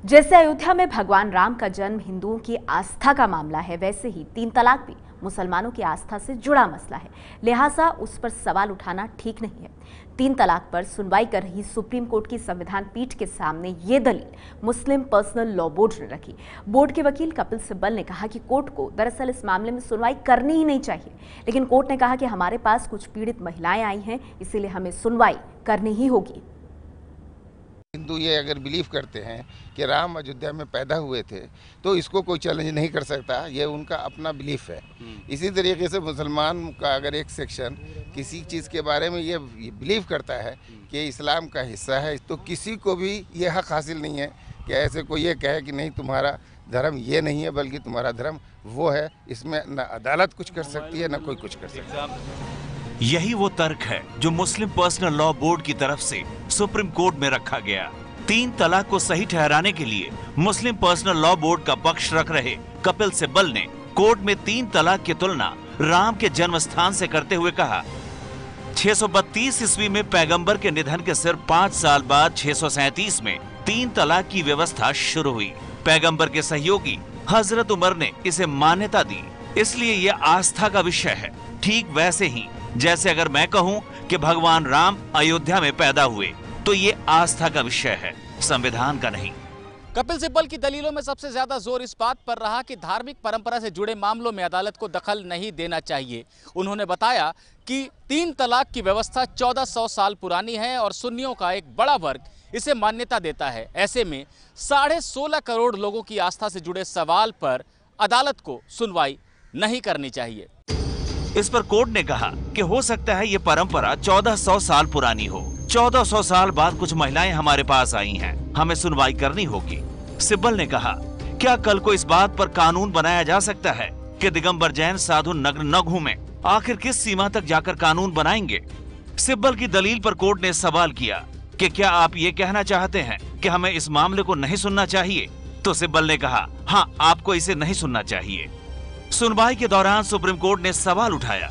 जैसे अयोध्या में भगवान राम का जन्म हिंदुओं की आस्था का मामला है, वैसे ही 3 तलाक भी मुसलमानों की आस्था से जुड़ा मसला है। लिहाजा उस पर सवाल उठाना ठीक नहीं है। 3 तलाक पर सुनवाई कर रही सुप्रीम कोर्ट की संविधान पीठ के सामने ये दलील मुस्लिम पर्सनल लॉ बोर्ड ने रखी। बोर्ड के वकील कपिल सिब्बल ने कहा कि कोर्ट को दरअसल इस मामले में सुनवाई करनी ही नहीं चाहिए, लेकिन कोर्ट ने कहा कि हमारे पास कुछ पीड़ित महिलाएं आई हैं, इसीलिए हमें सुनवाई करनी ही होगी। हिंदू ये अगर बिलीव करते हैं कि राम अयोध्या में पैदा हुए थे तो इसको कोई चैलेंज नहीं कर सकता, ये उनका अपना बिलीफ है। इसी तरीके से मुसलमान का अगर एक सेक्शन किसी चीज़ के बारे में ये बिलीव करता है कि इस्लाम का हिस्सा है, तो किसी को भी ये हक हासिल नहीं है कि ऐसे कोई ये कहे कि नहीं तुम्हारा धर्म ये नहीं है बल्कि तुम्हारा धर्म वो है। इसमें न अदालत कुछ कर सकती है न कोई कुछ कर सकता है। यही वो तर्क है जो मुस्लिम पर्सनल लॉ बोर्ड की तरफ से सुप्रीम कोर्ट में रखा गया। 3 तलाक को सही ठहराने के लिए मुस्लिम पर्सनल लॉ बोर्ड का पक्ष रख रहे कपिल सिब्बल ने कोर्ट में 3 तलाक की तुलना राम के जन्म स्थान से करते हुए कहा, 632 ईस्वी में पैगंबर के निधन के सिर्फ 5 साल बाद 637 में 3 तलाक की व्यवस्था शुरू हुई। पैगंबर के सहयोगी हजरत उमर ने इसे मान्यता दी, इसलिए यह आस्था का विषय है। ठीक वैसे ही जैसे अगर मैं कहूं कि भगवान राम अयोध्या में पैदा हुए तो ये आस्था का विषय है, संविधान का नहीं। कपिल सिब्बल की दलीलों में सबसे ज्यादा जोर इस बात पर रहा कि धार्मिक परंपरा से जुड़े मामलों में अदालत को दखल नहीं देना चाहिए। उन्होंने बताया कि 3 तलाक की व्यवस्था 1400 साल पुरानी है और सुन्नियों का एक बड़ा वर्ग इसे मान्यता देता है। ऐसे में 16.5 करोड़ लोगों की आस्था से जुड़े सवाल पर अदालत को सुनवाई नहीं करनी चाहिए। इस पर कोर्ट ने कहा कि हो सकता है ये परंपरा 1400 साल पुरानी हो। 1400 साल बाद कुछ महिलाएं हमारे पास आई हैं, हमें सुनवाई करनी होगी। सिब्बल ने कहा, क्या कल को इस बात पर कानून बनाया जा सकता है कि दिगंबर जैन साधु नग्न न घूमें? आखिर किस सीमा तक जाकर कानून बनाएंगे? सिब्बल की दलील पर कोर्ट ने सवाल किया कि क्या आप ये कहना चाहते हैं कि हमें इस मामले को नहीं सुनना चाहिए? तो सिब्बल ने कहा, हाँ, आपको इसे नहीं सुनना चाहिए। सुनवाई के दौरान सुप्रीम कोर्ट ने सवाल उठाया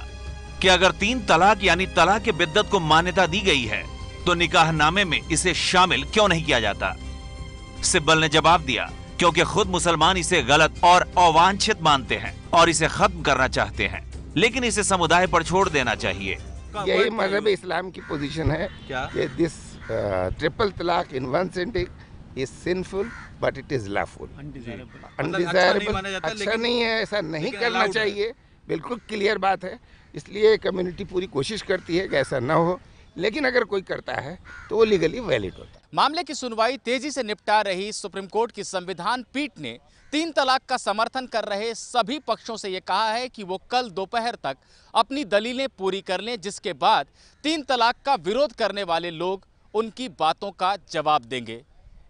कि अगर 3 तलाक यानी तलाक के बिद्दत को मान्यता दी गई है तो निकाहनामे में इसे शामिल क्यों नहीं किया जाता? सिब्बल ने जवाब दिया, क्योंकि खुद मुसलमान इसे गलत और अवांछित मानते हैं और इसे खत्म करना चाहते हैं, लेकिन इसे समुदाय पर छोड़ देना चाहिए। यही मजहब इस्लाम की पोजीशन है कि दिस ट्रिपल तलाक in one sentence is sinful but it is lawful, undesirable, अच्छा नहीं है, ऐसा नहीं करना चाहिए। बिल्कुल क्लियर बात है। इसलिए कम्युनिटी पूरी कोशिश करती है कि ऐसा ना हो, लेकिन अगर कोई करता है तो वो लीगली वैलिड होता है। मामले की सुनवाई तेजी से निपटा रही सुप्रीम कोर्ट की संविधान पीठ ने 3 तलाक का समर्थन कर रहे सभी पक्षों से ये कहा है कि वो कल दोपहर तक अपनी दलीलें पूरी कर लें, जिसके बाद 3 तलाक का विरोध करने वाले लोग उनकी बातों का जवाब देंगे।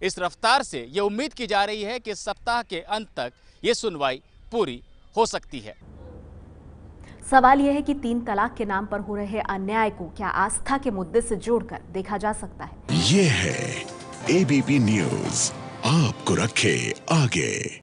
इस रफ्तार से ये उम्मीद की जा रही है कि सप्ताह के अंत तक ये सुनवाई पूरी हो सकती है। सवाल यह है कि 3 तलाक के नाम पर हो रहे अन्याय को क्या आस्था के मुद्दे से जोड़कर देखा जा सकता है? ये है एबीपी न्यूज़, आपको रखे आगे।